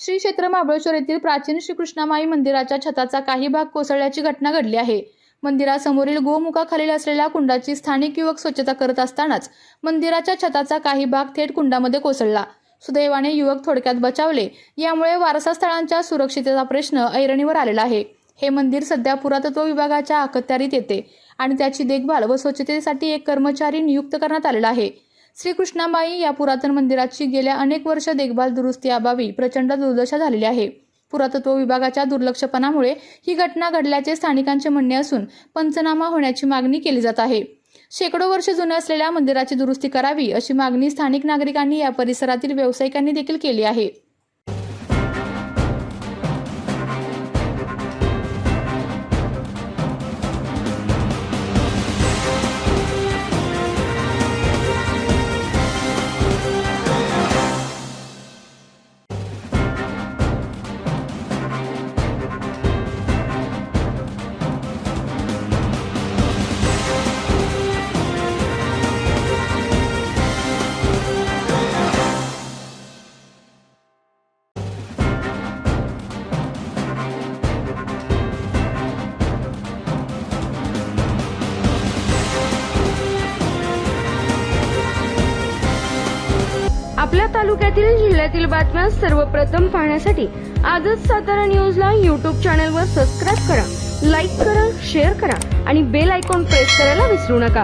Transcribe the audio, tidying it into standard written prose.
श्री क्षेत्र महाबळेश्वर येथील प्राचीन श्रीकृष्णामाई मंदिराच्या छताचा काही भाग कोसळल्याची घटना घडली आहे। मंदिरासमोरील गोमुखाखाली असलेल्या कुंडाची स्थानिक युवक स्वच्छता करत असतानाच मंदिराच्या छताचा काही भाग थेट कुंडामध्ये कोसळला। सुदैवाने युवक थोडक्यात बचावले। यामुळे वारसा स्थळांच्या सुरक्षिततेचा प्रश्न ऐरणीवर आलेला आहे। हे मंदिर सध्या पुरातत्व विभागाच्या अखत्यारीत येते आणि त्याची देखभाल व स्वच्छतेसाठी एक कर्मचारी नियुक्त करण्यात आलेला आहे। श्रीकृष्णामाई या पुरातन मंदिराची गेल्या अनेक वर्ष देखभाल दुरुस्ती अभावी प्रचंड दुर्दशा झालेली आहे। पुरातत्व विभागाच्या दुर्लक्षपणामुळे ही घटना घडल्याचे स्थानिकांचे म्हणणे असून पंचनामा होण्याची मागणी केली जात आहे। शेकडो वर्ष जुने असलेल्या मंदिराची दुरुस्ती करावी अशी मागणी स्थानिक नागरिकांनी या परिसरातील व्यावसायिकांनी देखील केली आहे। आपल्या तालुक्यातील जिल्ह्यातील बातम्या सर्वप्रथम पाहण्यासाठी आजच सातारा न्यूजला YouTube चॅनलवर सबस्क्राइब करा, लाईक करा, शेअर करा आणि बेल आयकॉन प्रेस करायला विसरू नका।